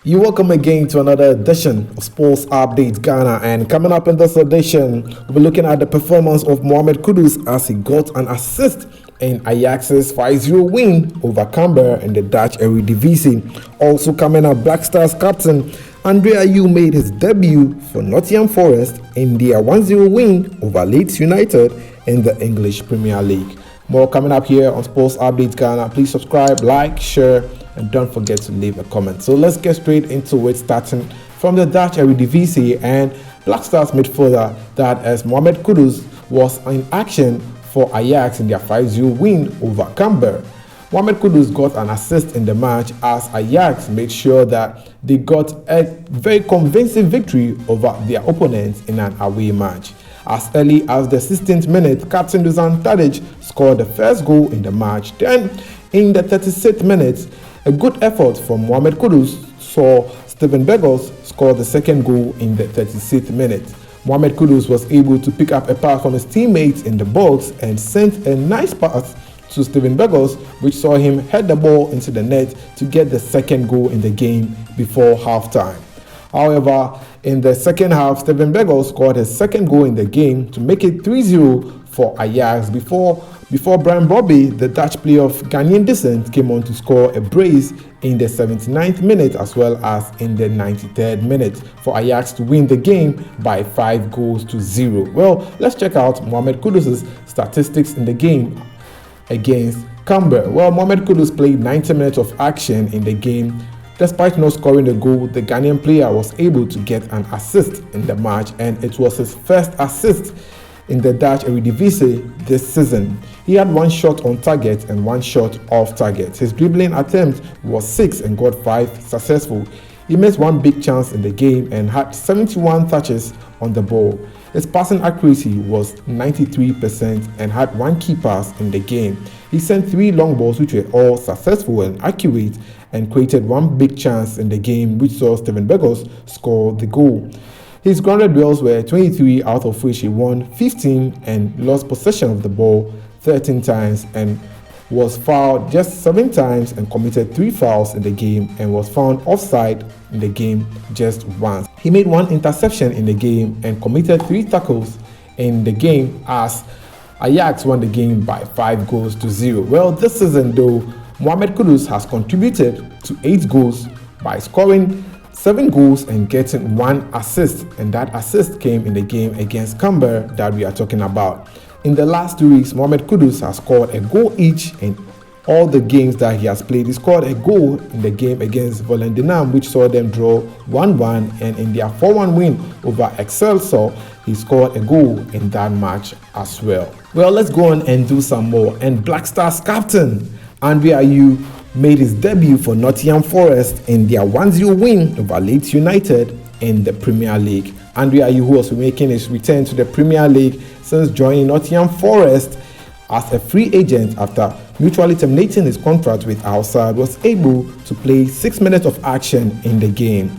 You welcome again to another edition of Sports Update Ghana. And coming up in this edition, we'll be looking at the performance of Mohamed Kudus as he got an assist in Ajax's 5-0 win over Camber in the Dutch Eredivisie. Also coming up, Black Stars captain Andre Ayew made his debut for Nottingham Forest in their 1-0 win over Leeds United in the English Premier League. More coming up here on Sports Update Ghana. Please subscribe, like, share, and don't forget to leave a comment. So let's get straight into it, starting from the Dutch Eredivisie. And Black Stars midfielder that as Mohamed Kudus was in action for Ajax in their 5-0 win over Camber. Mohamed Kudus got an assist in the match as Ajax made sure that they got a very convincing victory over their opponents in an away match. As early as the 16th minute, Captain Dusan Tadic scored the first goal in the match. Then, in the 36th minute, a good effort from Mohamed Kudus saw Steven Berghuis score the second goal in the 36th minute. Mohamed Kudus was able to pick up a pass from his teammates in the box and sent a nice pass to Steven Berghuis, which saw him head the ball into the net to get the second goal in the game before halftime. However, in the second half, Steven Berghuis scored his second goal in the game to make it 3-0 for Ajax before Brian Bobby, the Dutch player of Ghanaian descent, came on to score a brace in the 79th minute as well as in the 93rd minute for Ajax to win the game by 5-0. Well, let's check out Mohamed Kudus' statistics in the game against Camber. Well, Mohamed Kudus played 90 minutes of action in the game. Despite not scoring a goal, the Ghanaian player was able to get an assist in the match, and it was his first assist in the Dutch Eredivisie this season. He had one shot on target and one shot off target. His dribbling attempt was 6 and got 5 successful. He missed one big chance in the game and had 71 touches on the ball. His passing accuracy was 93% and had one key pass in the game. He sent 3 long balls which were all successful and accurate and created one big chance in the game which saw Steven Berghuis score the goal. His grounded duels were 23, out of which he won 15 and lost possession of the ball 13 times and was fouled just 7 times and committed 3 fouls in the game and was found offside in the game just once. He made 1 interception in the game and committed 3 tackles in the game as Ajax won the game by 5-0. Well, this season though, Mohamed Kudus has contributed to 8 goals by scoring 7 goals and getting 1 assist, and that assist came in the game against Camber that we are talking about. In the last 2 weeks, Mohamed Kudus has scored a goal each in all the games that he has played. He scored a goal in the game against Nottingham, which saw them draw 1-1, and in their 4-1 win over Excelsior, he scored a goal in that match as well. Well, let's go on and do some more. And Black Stars captain Andre Ayew made his debut for Nottingham Forest in their 1-0 win over Leeds United in the Premier League. Andre Ayew, who was making his return to the Premier League since joining Nottingham Forest as a free agent after mutually terminating his contract with our side, was able to play 6 minutes of action in the game.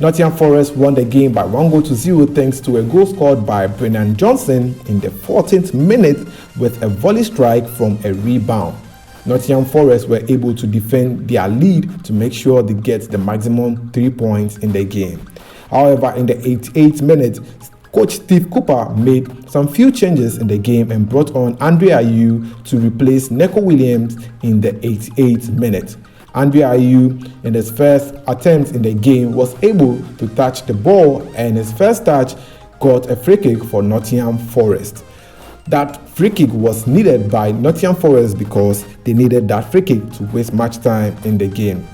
Nottingham Forest won the game by 1-0 thanks to a goal scored by Brennan Johnson in the 14th minute with a volley strike from a rebound. Nottingham Forest were able to defend their lead to make sure they get the maximum 3 points in the game. However, in the 88th minute, coach Steve Cooper made some few changes in the game and brought on Andre Ayew to replace Neco Williams in the 88th minute. Andre Ayew, in his first attempt in the game, was able to touch the ball, and his first touch got a free kick for Nottingham Forest. That free kick was needed by Nottingham Forest because they needed that free kick to waste much time in the game.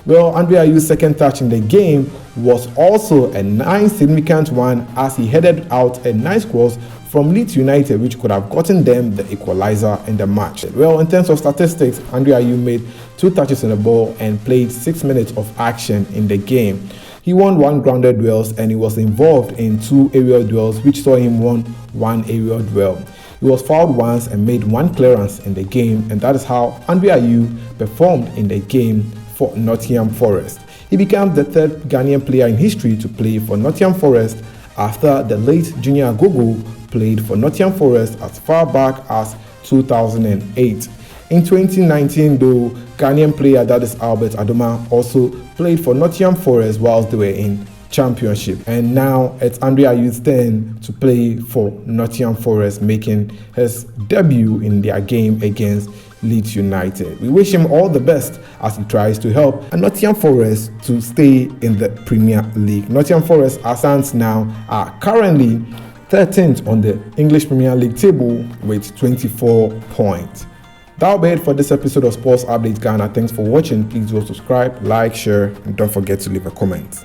Well, Andre Ayew's second touch in the game was also a nice significant one as he headed out a nice cross from Leeds United, which could have gotten them the equalizer in the match. Well, in terms of statistics, Andre Ayew made 2 touches on the ball and played 6 minutes of action in the game. He won 1 grounded duels and he was involved in 2 aerial duels, which saw him won 1 aerial duel. He was fouled once and made 1 clearance in the game, and that is how Andre Ayew performed in the game for Nottingham Forest. He became the 3rd Ghanaian player in history to play for Nottingham Forest after the late Junior Agogo played for Nottingham Forest as far back as 2008. In 2019 though, Ghanaian player that is Albert Adoma also played for Nottingham Forest whilst they were in Championship, and now it's Andre Ayew's turn to play for Nottingham Forest, making his debut in their game against Leeds United. We wish him all the best as he tries to help Nottingham Forest to stay in the Premier League. Nottingham Forest, as stands now, are currently 13th on the English Premier League table with 24 points. That'll be it for this episode of Sports Update Ghana. Thanks for watching. Please do subscribe, like, share, and don't forget to leave a comment.